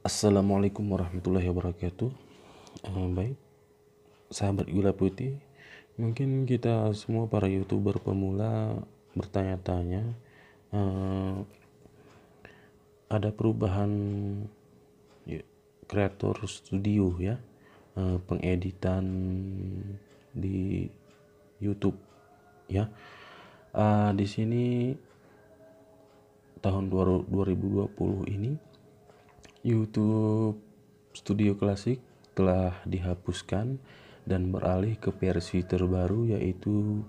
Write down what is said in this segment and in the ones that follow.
Assalamualaikum warahmatullahi wabarakatuh. Baik, sahabat Gula Putih, mungkin kita semua para YouTuber pemula bertanya-tanya, ada perubahan kreator studio ya, pengeditan di YouTube ya. Di sini tahun 2020 ini YouTube Studio Classic telah dihapuskan dan beralih ke versi terbaru, yaitu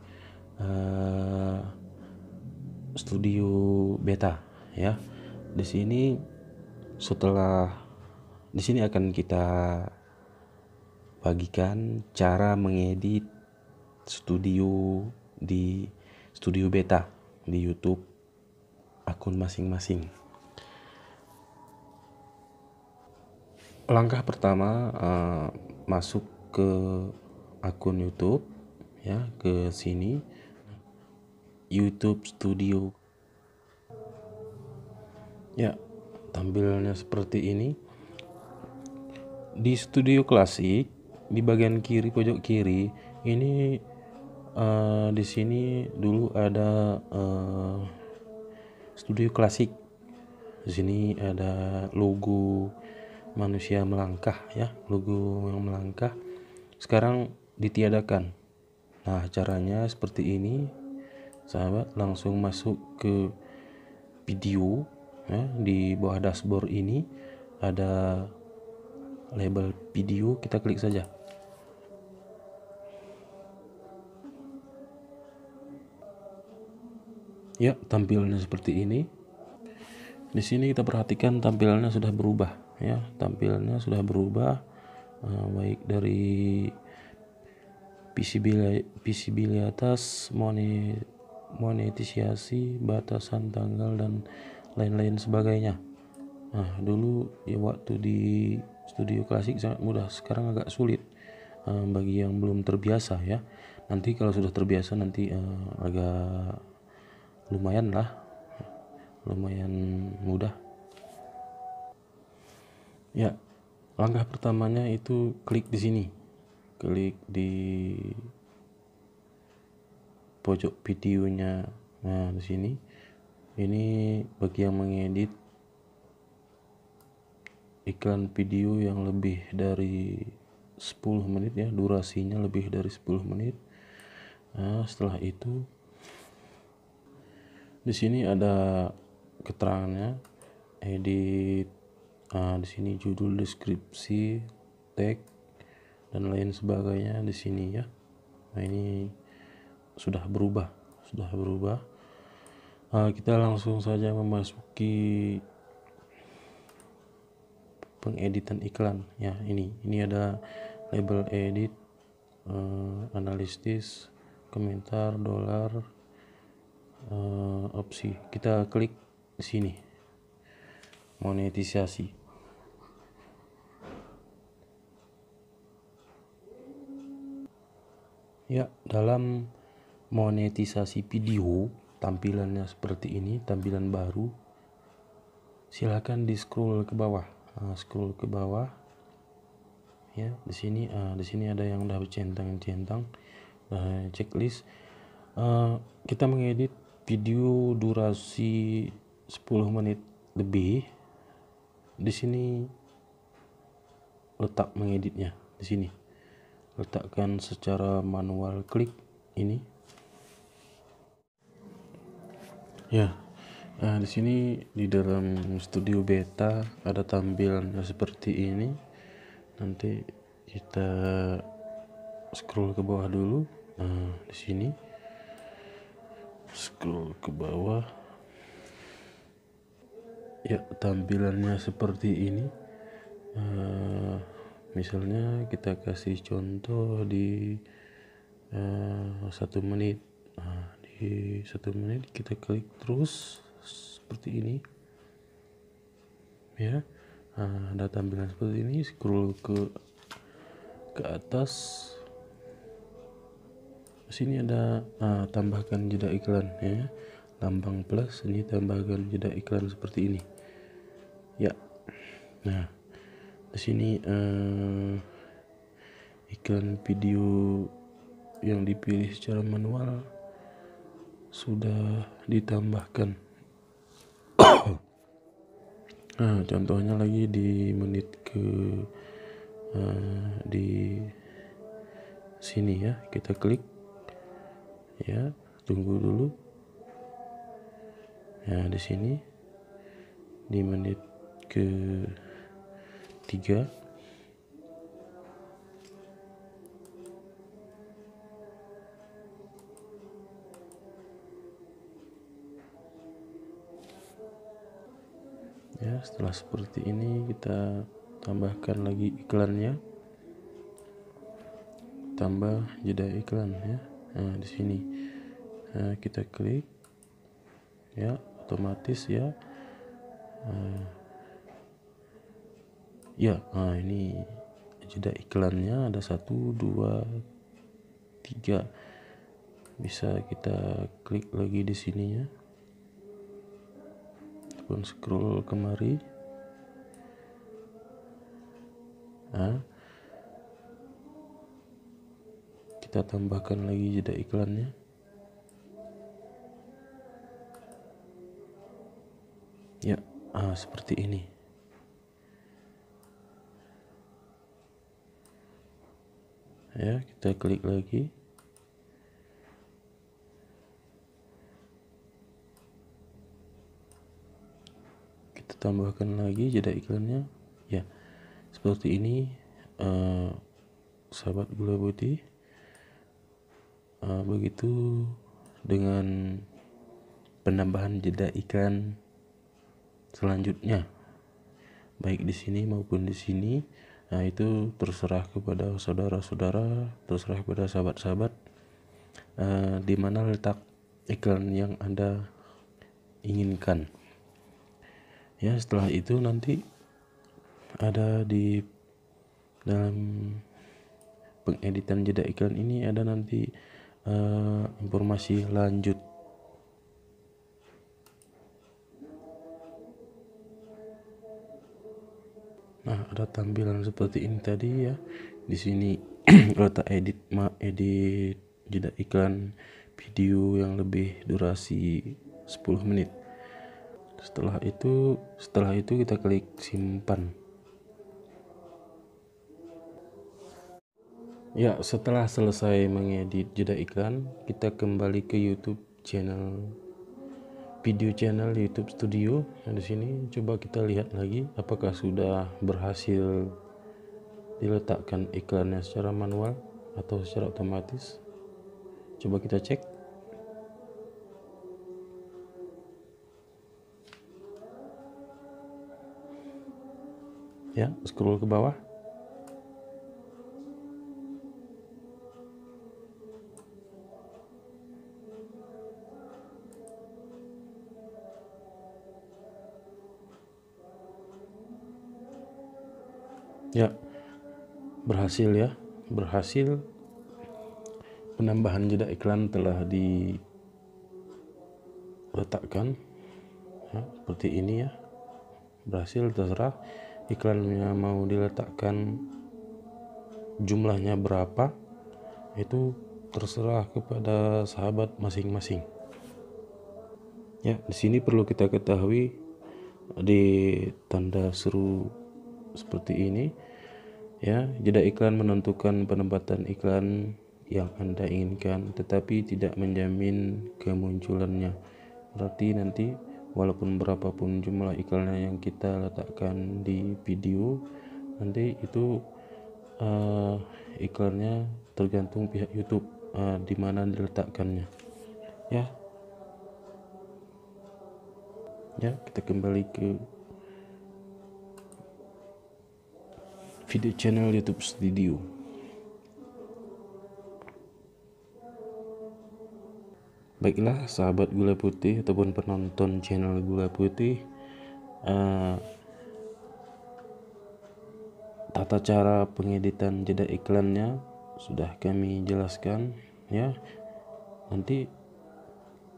Studio Beta ya. Di sini akan kita bagikan cara mengedit studio di Studio Beta di YouTube akun masing-masing. Langkah pertama, masuk ke akun YouTube ya, ke sini YouTube Studio ya, tampilannya seperti ini. Di Studio Classic di bagian kiri, pojok kiri ini, di sini dulu ada Studio Classic. Di sini ada logo manusia melangkah ya, logo yang melangkah. Sekarang ditiadakan. Nah, caranya seperti ini, sahabat. Langsung masuk ke video ya. Di bawah dashboard ini ada label video, kita klik saja. Ya, tampilannya seperti ini. Di sini kita perhatikan tampilannya sudah berubah ya, tampilannya sudah berubah, baik dari visibilitas, monetisasi, batasan tanggal dan lain-lain sebagainya. Nah, dulu ya waktu di Studio Classic sangat mudah, sekarang agak sulit bagi yang belum terbiasa ya. Nanti kalau sudah terbiasa nanti agak lumayan mudah ya. Langkah pertamanya itu klik di sini, klik di pojok videonya. Nah, di sini ini bagi yang mengedit iklan video yang lebih dari 10 menit ya, durasinya lebih dari 10 menit. Nah, setelah itu di sini ada keterangannya, edit, di sini judul, deskripsi, tag dan lain sebagainya di sini ya. Nah, ini sudah berubah. Kita langsung saja memasuki pengeditan iklan ya. Ini ada label edit, analisis, komentar, dolar, opsi. Kita klik di sini, monetisasi. Ya, dalam monetisasi video tampilannya seperti ini, tampilan baru. Silakan di scroll ke bawah. Scroll ke bawah ya. Di sini ada yang udah bercentang-centang, checklist. Kita mengedit video durasi 10 menit lebih. Di sini letak mengeditnya, di sini letakkan secara manual, klik ini ya. Nah, di sini di dalam Studio Beta ada tampilannya seperti ini. Nanti kita scroll ke bawah dulu. Nah, di sini scroll ke bawah ya, tampilannya seperti ini. Misalnya kita kasih contoh di 1 menit. Nah, di 1 menit kita klik terus seperti ini ya. Ada tampilan seperti ini. Scroll ke atas. Sini ada tambahkan jeda iklan ya, lambang plus. Ini tambahkan jeda iklan seperti ini ya. Nah, Di sini iklan video yang dipilih secara manual sudah ditambahkan. Nah, contohnya lagi di menit ke di sini ya, kita klik ya, tunggu dulu ya. Di sini di menit ke 3 ya. Setelah seperti ini kita tambahkan lagi iklannya, tambah jeda iklan ya. Nah, di sini kita klik ya, otomatis ya. Ini jeda iklannya ada 1, 2, 3. Bisa kita klik lagi di sininya, ataupun scroll kemari. Nah, kita tambahkan lagi jeda iklannya. Ya, seperti ini. Ya, kita klik lagi. Kita tambahkan lagi jeda iklannya. Ya, seperti ini sahabat gula putih. Begitu dengan penambahan jeda iklan selanjutnya, baik di sini maupun di sini. Nah, itu terserah kepada saudara-saudara, terserah kepada sahabat-sahabat di mana letak iklan yang Anda inginkan. Ya, setelah itu nanti ada di dalam pengeditan jeda iklan ini ada nanti informasi lanjut. Nah, ada tampilan seperti ini tadi ya. Di sini letak edit jeda iklan video yang lebih durasi 10 menit. Setelah itu kita klik simpan. Ya, setelah selesai mengedit jeda iklan, kita kembali ke YouTube video channel YouTube Studio. Nah, di sini coba kita lihat lagi apakah sudah berhasil diletakkan iklannya secara manual atau secara otomatis. Coba kita cek. Ya, scroll ke bawah. Ya, berhasil ya. Berhasil. Penambahan jeda iklan telah diletakkan ya, seperti ini ya. Berhasil, terserah iklannya mau diletakkan jumlahnya berapa, itu terserah kepada sahabat masing-masing. Ya, di sini perlu kita ketahui di tanda seru seperti ini ya, jeda iklan menentukan penempatan iklan yang Anda inginkan, tetapi tidak menjamin kemunculannya. Berarti nanti walaupun berapapun jumlah iklannya yang kita letakkan di video, nanti itu iklannya tergantung pihak YouTube di mana diletakkannya. Ya, kita kembali ke video channel YouTube Studio. Baiklah sahabat gula putih ataupun penonton channel gula putih, tata cara pengeditan jeda iklannya sudah kami jelaskan ya. Nanti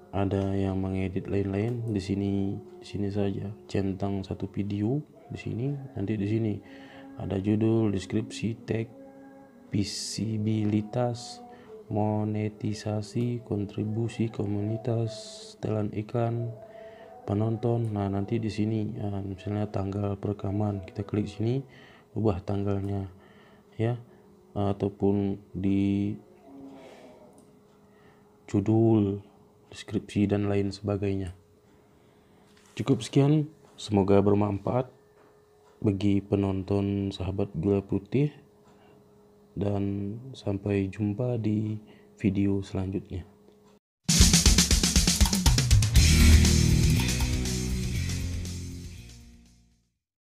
ada yang mengedit lain-lain di sini saja, centang satu video di sini, nanti di sini Ada judul, deskripsi, tag, visibilitas, monetisasi, kontribusi komunitas, setelan iklan, penonton. Nah, nanti di sini misalnya tanggal perekaman, kita klik sini, ubah tanggalnya ya, ataupun di judul, deskripsi dan lain sebagainya. Cukup sekian, semoga bermanfaat bagi penonton sahabat Gula Putih, dan sampai jumpa di video selanjutnya.